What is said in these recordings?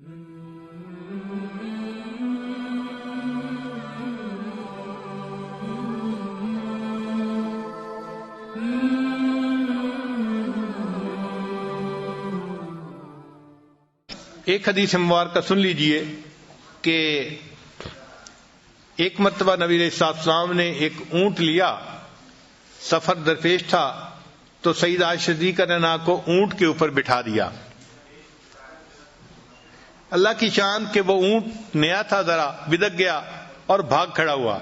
ایک حدیث مبارکہ سن لیجئے کہ ایک مرتبہ نبی علیہ السلام نے ایک اونٹ لیا، سفر درپیش تھا، تو سیدہ عائشہ صدیقہ رضی کو اونٹ کے اوپر بٹھا دیا۔ اللہ کی شان کہ وہ اونٹ نیا تھا، ذرا بدک گیا اور بھاگ کھڑا ہوا۔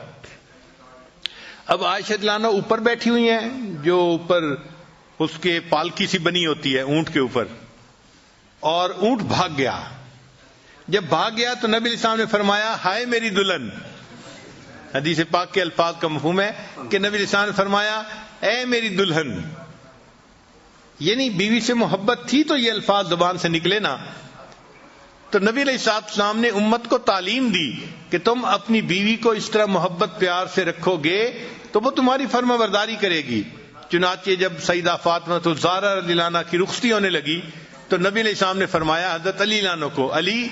اب عائشہ رضی اللہ عنہا اوپر بیٹھی ہوئی ہیں، جو اوپر اس کے پالکی سی بنی ہوتی ہے اونٹ کے اوپر، اور اونٹ بھاگ گیا۔ جب بھاگ گیا تو نبی علیہ السلام نے فرمایا ہائے میری دلہن۔ حدیث پاک کے الفاظ کا مفہوم ہے کہ نبی علیہ السلام نے فرمایا اے میری دلہن، یعنی بیوی سے محبت تھی تو یہ الفاظ زبان سے نکلے نا۔ تو نبی علیہ السلام نے امت کو تعلیم دی کہ تم اپنی بیوی کو اس طرح محبت پیار سے رکھو گے تو وہ تمہاری فرما برداری کرے گی۔ چنانچہ جب سیدہ فاطمہ الزہرا رضی اللہ عنہا کی رخصتی ہونے لگی تو نبی علیہ السلام نے فرمایا حضرت علی عنہ کو، علی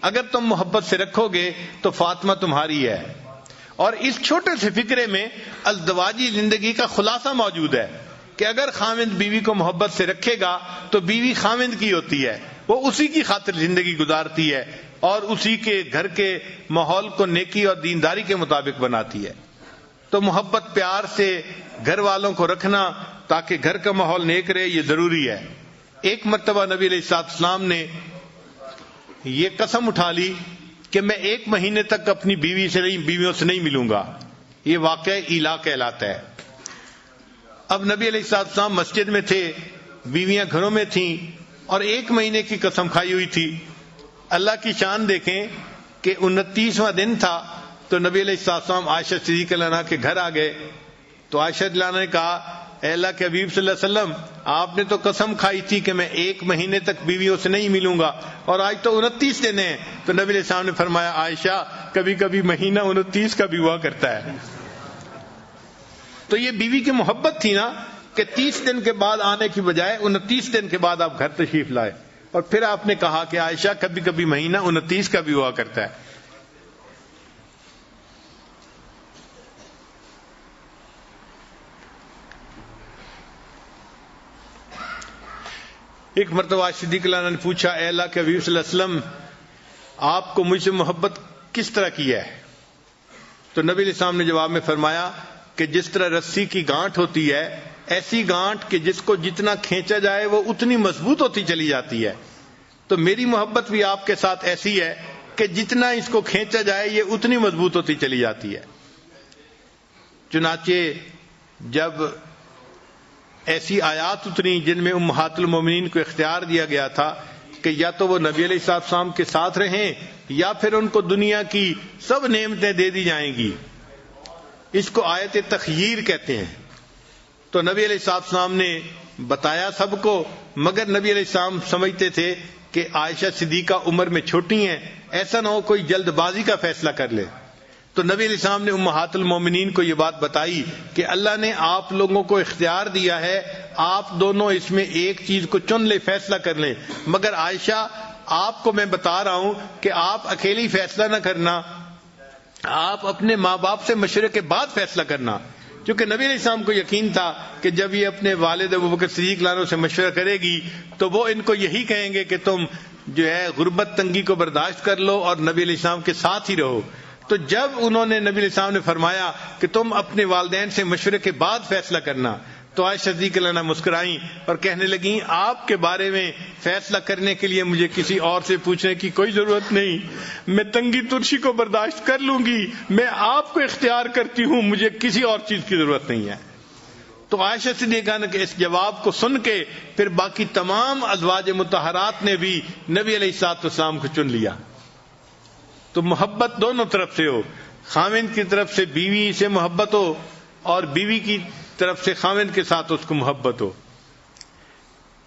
اگر تم محبت سے رکھو گے تو فاطمہ تمہاری ہے۔ اور اس چھوٹے سے فکرے میں ازدواجی زندگی کا خلاصہ موجود ہے کہ اگر خاوند بیوی کو محبت سے رکھے گا تو بیوی خاوند کی ہوتی ہے، وہ اسی کی خاطر زندگی گزارتی ہے اور اسی کے گھر کے ماحول کو نیکی اور دینداری کے مطابق بناتی ہے۔ تو محبت پیار سے گھر والوں کو رکھنا تاکہ گھر کا ماحول نیک رہے، یہ ضروری ہے۔ ایک مرتبہ نبی علیہ السلام نے یہ قسم اٹھا لی کہ میں 1 مہینے تک اپنی بیویوں سے نہیں ملوں گا۔ یہ واقعہ ایلا کہلاتا ہے۔ اب نبی علیہ السلام مسجد میں تھے، بیویاں گھروں میں تھیں اور 1 مہینے کی قسم کھائی ہوئی تھی۔ اللہ کی شان دیکھیں کہ 29واں دن تھا تو نبی علیہ السلام عائشہ صدیقہ رضی اللہ عنہا کے گھر آ گئے۔ تو عائشہ رضی اللہ عنہا نے کہا اے اللہ کے حبیب صلی اللہ علیہ وسلم، آپ نے تو قسم کھائی تھی کہ میں 1 مہینے تک بیویوں سے نہیں ملوں گا اور آج تو 29 دن ہیں۔ تو نبی علیہ السلام نے فرمایا عائشہ کبھی کبھی مہینہ 29 کا بھی ہوا کرتا ہے۔ تو یہ بیوی کی محبت تھی نا کہ 30 دن کے بعد آنے کی بجائے 29 دن کے بعد آپ گھر تشریف لائے، اور پھر آپ نے کہا کہ عائشہ کبھی کبھی مہینہ 29 کا بھی ہوا کرتا ہے۔ ایک مرتبہ عائشہ صدیقہ رضی اللہ عنہا نے پوچھا اے اللہ کے حبیب صلی اللہ علیہ وسلم، آپ کو مجھ سے محبت کس طرح کی ہے؟ تو نبی علیہ السلام نے جواب میں فرمایا کہ جس طرح رسی کی گانٹھ ہوتی ہے، ایسی گانٹھ کہ جس کو جتنا کھینچا جائے وہ اتنی مضبوط ہوتی چلی جاتی ہے۔ تو میری محبت بھی آپ کے ساتھ ایسی ہے کہ جتنا اس کو کھینچا جائے یہ اتنی مضبوط ہوتی چلی جاتی ہے۔ چنانچہ جب ایسی آیات اتری جن میں امہات المومنین کو اختیار دیا گیا تھا کہ یا تو وہ نبی علیہ السلام کے ساتھ رہیں یا پھر ان کو دنیا کی سب نعمتیں دے دی جائیں گی، اس کو آیت تخییر کہتے ہیں۔ تو نبی علیہ السلام نے بتایا سب کو، مگر نبی علیہ السلام سمجھتے تھے کہ عائشہ صدیقہ عمر میں چھوٹی ہیں، ایسا نہ ہو کوئی جلد بازی کا فیصلہ کر لے۔ تو نبی علیہ السلام نے امہات المومنین کو یہ بات بتائی کہ اللہ نے آپ لوگوں کو اختیار دیا ہے، آپ دونوں اس میں ایک چیز کو چن لیں، فیصلہ کر لیں، مگر عائشہ آپ کو میں بتا رہا ہوں کہ آپ اکیلی فیصلہ نہ کرنا، آپ اپنے ماں باپ سے مشورے کے بعد فیصلہ کرنا۔ کیونکہ نبی علیہ السلام کو یقین تھا کہ جب یہ اپنے والد ابوبکر صدیق رضی اللہ عنہ سے مشورہ کرے گی تو وہ ان کو یہی کہیں گے کہ تم جو ہے غربت تنگی کو برداشت کر لو اور نبی علیہ السلام کے ساتھ ہی رہو۔ تو جب انہوں نے نبی علیہ السلام نے فرمایا کہ تم اپنے والدین سے مشورے کے بعد فیصلہ کرنا، تو عائشہ صدیقہ رضی اللہ عنہا مسکرائیں اور کہنے لگیں آپ کے بارے میں فیصلہ کرنے کے لیے مجھے کسی اور سے پوچھنے کی کوئی ضرورت نہیں، میں تنگی ترشی کو برداشت کر لوں گی، میں آپ کو اختیار کرتی ہوں، مجھے کسی اور چیز کی ضرورت نہیں ہے۔ تو عائشہ صدیقہ کے اس جواب کو سن کے پھر باقی تمام ازواج مطہرات نے بھی نبی علیہ السلام کو چن لیا۔ تو محبت دونوں طرف سے ہو، خاوند کی طرف سے بیوی سے محبت ہو اور بیوی کی طرف سے خاوند کے ساتھ اس کو محبت ہو۔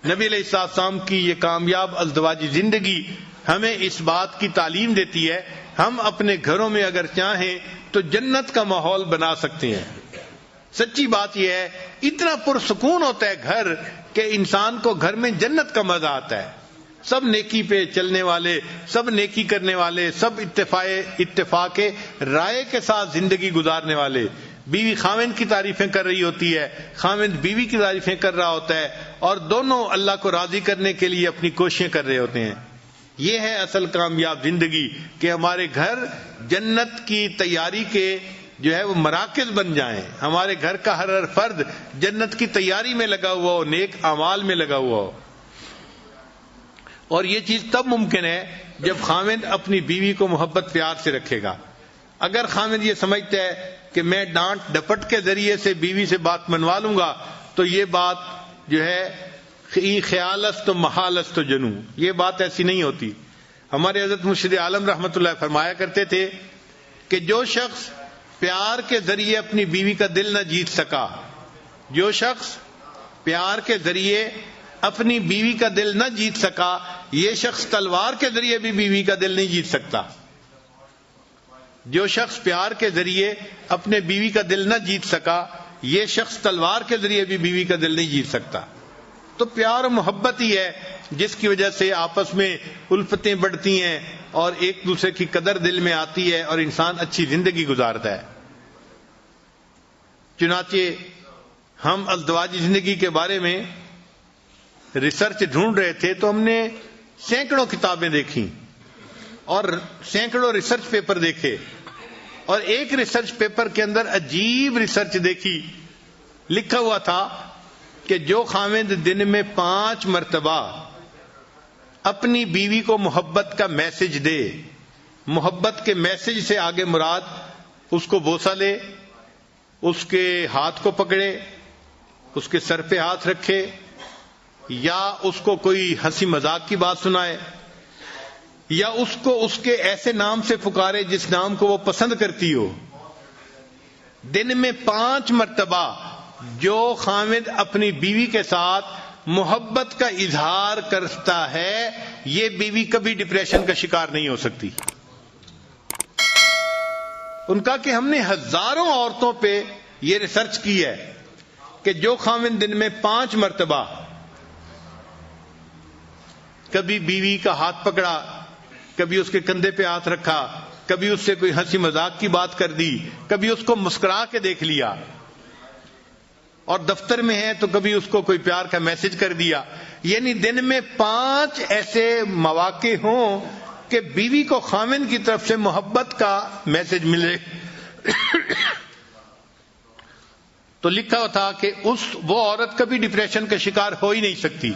نبی علیہ السلام کی یہ کامیاب ازدواجی زندگی ہمیں اس بات کی تعلیم دیتی ہے ہم اپنے گھروں میں اگر چاہیں تو جنت کا ماحول بنا سکتے ہیں۔ سچی بات یہ ہے اتنا پرسکون ہوتا ہے گھر کہ انسان کو گھر میں جنت کا مزہ آتا ہے۔ سب نیکی پہ چلنے والے، سب نیکی کرنے والے، سب اتفاق رائے کے ساتھ زندگی گزارنے والے. بیوی خاوند کی تعریفیں کر رہی ہوتی ہے، خاوند بیوی کی تعریفیں کر رہا ہوتا ہے، اور دونوں اللہ کو راضی کرنے کے لیے اپنی کوششیں کر رہے ہوتے ہیں. یہ ہے اصل کامیاب زندگی، کہ ہمارے گھر جنت کی تیاری کے جو ہے وہ مراکز بن جائیں. ہمارے گھر کا ہر فرد جنت کی تیاری میں لگا ہوا ہو، نیک اعمال میں لگا ہوا ہو. اور یہ چیز تب ممکن ہے جب خاوند اپنی بیوی کو محبت پیار سے رکھے گا. اگر خاوند یہ سمجھتا ہے کہ میں ڈانٹ ڈپٹ کے ذریعے سے بیوی سے بات منوا لوں گا، تو یہ بات جو ہے خیالست و محالست و جنو، یہ بات ایسی نہیں ہوتی. ہمارے حضرت مرشد عالم رحمۃ اللہ فرمایا کرتے تھے کہ جو شخص پیار کے ذریعے اپنی بیوی کا دل نہ جیت سکا، جو شخص پیار کے ذریعے اپنی بیوی کا دل نہ جیت سکا، یہ شخص تلوار کے ذریعے بھی بیوی کا دل نہیں جیت سکتا. جو شخص پیار کے ذریعے اپنے بیوی کا دل نہ جیت سکا، یہ شخص تلوار کے ذریعے بھی بیوی کا دل نہیں جیت سکتا. تو پیار و محبت ہی ہے جس کی وجہ سے آپس میں الفتیں بڑھتی ہیں اور ایک دوسرے کی قدر دل میں آتی ہے اور انسان اچھی زندگی گزارتا ہے. چنانچہ ہم ازدواجی زندگی کے بارے میں ریسرچ ڈھونڈ رہے تھے تو ہم نے سینکڑوں کتابیں دیکھی اور سینکڑوں ریسرچ پیپر دیکھے، اور ایک ریسرچ پیپر کے اندر عجیب ریسرچ دیکھی. لکھا ہوا تھا کہ جو خاوند دن میں 5 مرتبہ اپنی بیوی کو محبت کا میسج دے، محبت کے میسج سے آگے مراد اس کو بوسہ لے، اس کے ہاتھ کو پکڑے، اس کے سر پہ ہاتھ رکھے، یا اس کو کوئی ہنسی مذاق کی بات سنائے، یا اس کو اس کے ایسے نام سے پکارے جس نام کو وہ پسند کرتی ہو. دن میں 5 مرتبہ جو خاوند اپنی بیوی کے ساتھ محبت کا اظہار کرتا ہے، یہ بیوی کبھی ڈپریشن کا شکار نہیں ہو سکتی. ان کا کہ ہم نے ہزاروں عورتوں پہ یہ ریسرچ کی ہے کہ جو خاوند دن میں 5 مرتبہ کبھی بیوی کا ہاتھ پکڑا، کبھی اس کے کندھے پہ ہاتھ رکھا، کبھی اس سے کوئی ہنسی مذاق کی بات کر دی، کبھی اس کو مسکرا کے دیکھ لیا، اور دفتر میں ہے تو کبھی اس کو کوئی پیار کا میسج کر دیا، یعنی دن میں 5 ایسے مواقع ہوں کہ بیوی کو خاوند کی طرف سے محبت کا میسج ملے. تو لکھا ہوا تھا کہ وہ عورت کبھی ڈپریشن کا شکار ہو ہی نہیں سکتی.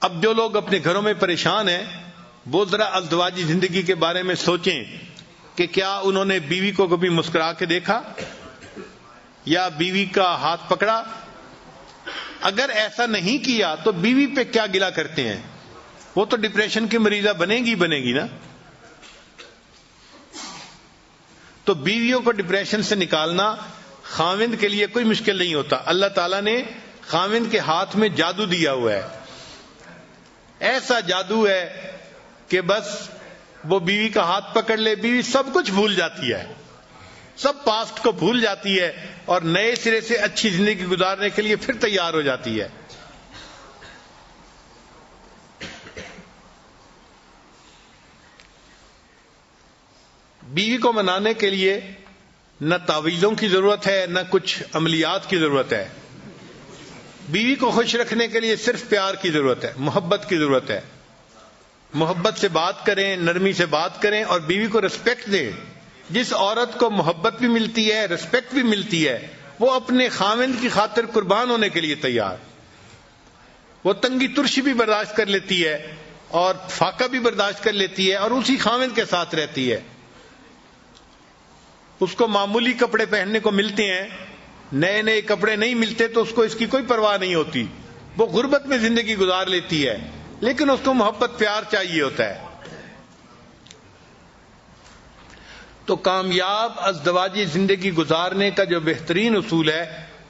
اب جو لوگ اپنے گھروں میں پریشان ہیں وہ ذرا ازدواجی زندگی کے بارے میں سوچیں کہ کیا انہوں نے بیوی کو کبھی مسکرا کے دیکھا یا بیوی کا ہاتھ پکڑا. اگر ایسا نہیں کیا تو بیوی پہ کیا گلہ کرتے ہیں؟ وہ تو ڈپریشن کی مریضہ بنے گی نا. تو بیویوں کو ڈپریشن سے نکالنا خاوند کے لیے کوئی مشکل نہیں ہوتا. اللہ تعالیٰ نے خاوند کے ہاتھ میں جادو دیا ہوا ہے، ایسا جادو ہے کہ بس وہ بیوی کا ہاتھ پکڑ لے، بیوی سب کچھ بھول جاتی ہے، سب پاسٹ کو بھول جاتی ہے اور نئے سرے سے اچھی زندگی گزارنے کے لیے پھر تیار ہو جاتی ہے. بیوی کو منانے کے لیے نہ تعویذوں کی ضرورت ہے نہ کچھ عملیات کی ضرورت ہے. بیوی کو خوش رکھنے کے لیے صرف پیار کی ضرورت ہے، محبت کی ضرورت ہے. محبت سے بات کریں، نرمی سے بات کریں اور بیوی کو رسپیکٹ دیں. جس عورت کو محبت بھی ملتی ہے، رسپیکٹ بھی ملتی ہے، وہ اپنے خاوند کی خاطر قربان ہونے کے لیے تیار. وہ تنگی ترشی بھی برداشت کر لیتی ہے اور فاقہ بھی برداشت کر لیتی ہے اور اسی خاوند کے ساتھ رہتی ہے. اس کو معمولی کپڑے پہننے کو ملتے ہیں، نئے نئے کپڑے نہیں ملتے تو اس کو اس کی کوئی پرواہ نہیں ہوتی. وہ غربت میں زندگی گزار لیتی ہے لیکن اس کو محبت پیار چاہیے ہوتا ہے. تو کامیاب ازدواجی زندگی گزارنے کا جو بہترین اصول ہے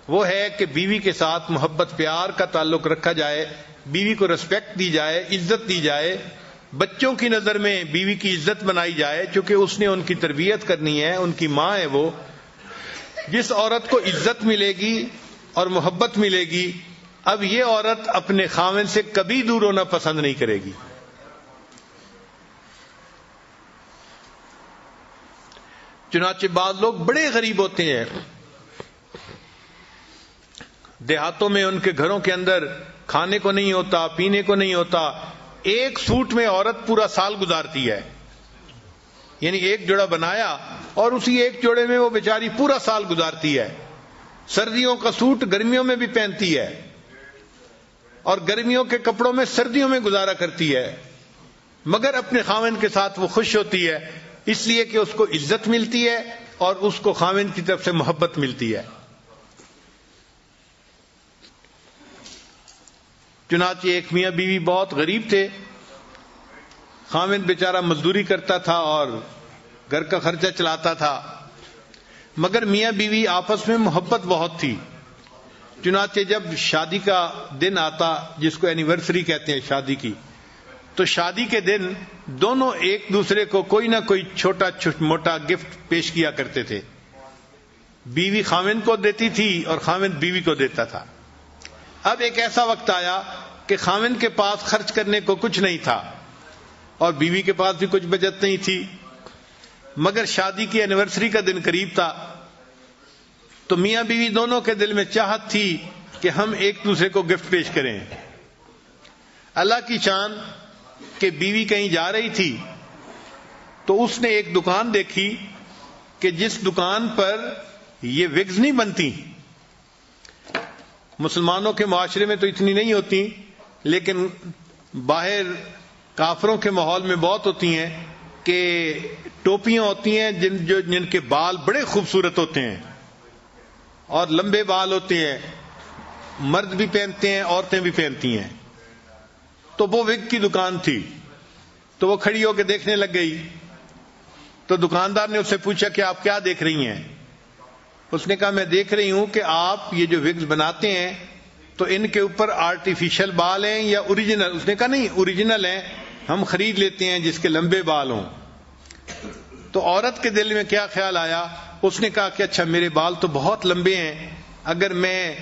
وہ ہے کہ بیوی کے ساتھ محبت پیار کا تعلق رکھا جائے، بیوی کو رسپیکٹ دی جائے، عزت دی جائے. بچوں کی نظر میں بیوی کی عزت بنائی جائے چونکہ اس نے ان کی تربیت کرنی ہے، ان کی ماں ہے وہ. جس عورت کو عزت ملے گی اور محبت ملے گی اب یہ عورت اپنے خاوند سے کبھی دور ہونا پسند نہیں کرے گی. چنانچہ بعض لوگ بڑے غریب ہوتے ہیں، دیہاتوں میں ان کے گھروں کے اندر کھانے کو نہیں ہوتا، پینے کو نہیں ہوتا، ایک سوٹ میں عورت پورا سال گزارتی ہے. یعنی ایک جوڑا بنایا اور اسی ایک جوڑے میں وہ بیچاری پورا سال گزارتی ہے. سردیوں کا سوٹ گرمیوں میں بھی پہنتی ہے اور گرمیوں کے کپڑوں میں سردیوں میں گزارا کرتی ہے، مگر اپنے خاوند کے ساتھ وہ خوش ہوتی ہے، اس لیے کہ اس کو عزت ملتی ہے اور اس کو خاوند کی طرف سے محبت ملتی ہے. چنانچہ ایک میاں بیوی بہت غریب تھے، خاوند بیچارہ مزدوری کرتا تھا اور گھر کا خرچہ چلاتا تھا، مگر میاں بیوی آپس میں محبت بہت تھی. چنانچہ جب شادی کا دن آتا، جس کو اینیورسری کہتے ہیں شادی کی، تو شادی کے دن دونوں ایک دوسرے کو کوئی نہ کوئی چھوٹا موٹا گفٹ پیش کیا کرتے تھے. بیوی خاوند کو دیتی تھی اور خاوند بیوی کو دیتا تھا. اب ایک ایسا وقت آیا کہ خاوند کے پاس خرچ کرنے کو کچھ نہیں تھا اور بیوی کے پاس بھی کچھ بچت نہیں تھی، مگر شادی کی اینیورسری کا دن قریب تھا تو میاں بیوی دونوں کے دل میں چاہت تھی کہ ہم ایک دوسرے کو گفٹ پیش کریں. اللہ کی شان کہ بیوی کہیں جا رہی تھی تو اس نے ایک دکان دیکھی کہ جس دکان پر یہ وگز نہیں بنتی. مسلمانوں کے معاشرے میں تو اتنی نہیں ہوتی، لیکن باہر کافروں کے ماحول میں بہت ہوتی ہیں کہ ٹوپیاں ہوتی ہیں جن کے بال بڑے خوبصورت ہوتے ہیں اور لمبے بال ہوتے ہیں، مرد بھی پہنتے ہیں عورتیں بھی پہنتی ہیں. تو وہ وگ کی دکان تھی تو وہ کھڑی ہو کے دیکھنے لگ گئی. تو دکاندار نے اس سے پوچھا کہ آپ کیا دیکھ رہی ہیں؟ اس نے کہا میں دیکھ رہی ہوں کہ آپ یہ جو وگز بناتے ہیں تو ان کے اوپر آرٹیفیشل بال ہیں یا اوریجنل؟ اس نے کہا نہیں، اوریجنل ہیں، ہم خرید لیتے ہیں جس کے لمبے بال ہوں. تو عورت کے دل میں کیا خیال آیا؟ اس نے کہا کہ اچھا میرے بال تو بہت لمبے ہیں، اگر میں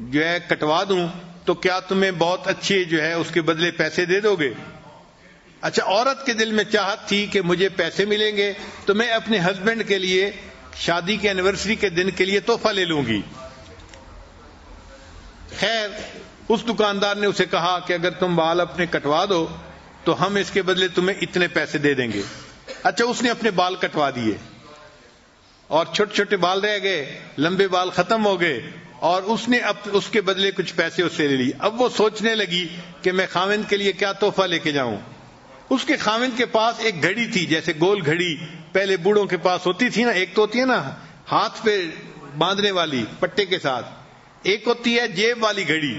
جو ہے کٹوا دوں تو کیا تمہیں بہت اچھے جو ہے اس کے بدلے پیسے دے دو گے؟ اچھا، عورت کے دل میں چاہت تھی کہ مجھے پیسے ملیں گے تو میں اپنے ہسبینڈ کے لیے شادی کے اینیورسری کے دن کے لیے تحفہ لے لوں گی. خیر، اس دکاندار نے اسے کہا کہ اگر تم بال اپنے کٹوا دو تو ہم اس کے بدلے تمہیں اتنے پیسے دے دیں گے. اچھا، اس نے اپنے بال کٹوا دیے اور چھوٹے چھوٹے بال رہ گئے، لمبے بال ختم ہو گئے اور اس نے اس کے بدلے کچھ پیسے اس سے لے لی. اب وہ سوچنے لگی کہ میں خاوند کے لیے کیا تحفہ لے کے جاؤں. اس کے خاوند کے پاس ایک گھڑی تھی، جیسے گول گھڑی پہلے بوڑھوں کے پاس ہوتی تھی نا، ایک تو ہوتی ہے نا ہاتھ پہ باندھنے والی پٹے کے ساتھ، ایک ہوتی ہے جیب والی گھڑی.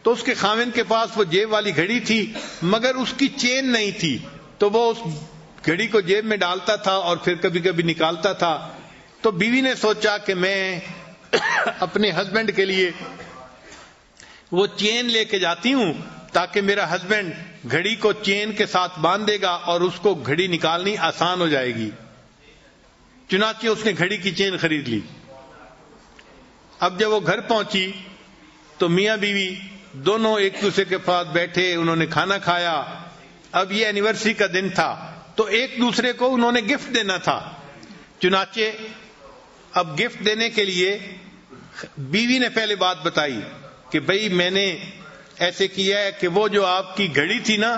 تو اس کے خاوند کے پاس وہ جیب والی گھڑی تھی مگر اس کی چین نہیں تھی، تو وہ اس گھڑی کو جیب میں ڈالتا تھا اور پھر کبھی کبھی نکالتا تھا. تو بیوی نے سوچا کہ میں اپنے ہسبینڈ کے لیے وہ چین لے کے جاتی ہوں تاکہ میرا ہسبینڈ گھڑی کو چین کے ساتھ باندھ دے گا اور اس کو گھڑی نکالنی آسان ہو جائے گی. چنانچہ اس نے گھڑی کی چین خرید لی. اب جب وہ گھر پہنچی تو میاں بیوی دونوں ایک دوسرے کے پاس بیٹھے، انہوں نے کھانا کھایا. اب یہ اینیورسری کا دن تھا تو ایک دوسرے کو انہوں نے گفٹ دینا تھا. چنانچہ اب گفٹ دینے کے لیے بیوی نے پہلے بات بتائی کہ بھئی میں نے ایسے کیا ہے کہ وہ جو آپ کی گھڑی تھی نا،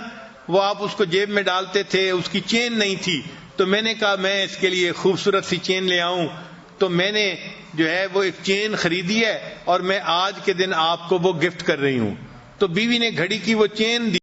وہ آپ اس کو جیب میں ڈالتے تھے، اس کی چین نہیں تھی، تو میں نے کہا میں اس کے لیے خوبصورت سی چین لے آؤں، تو میں نے جو ہے وہ ایک چین خریدی ہے اور میں آج کے دن آپ کو وہ گفٹ کر رہی ہوں. تو بیوی نے گھڑی کی وہ چین دی.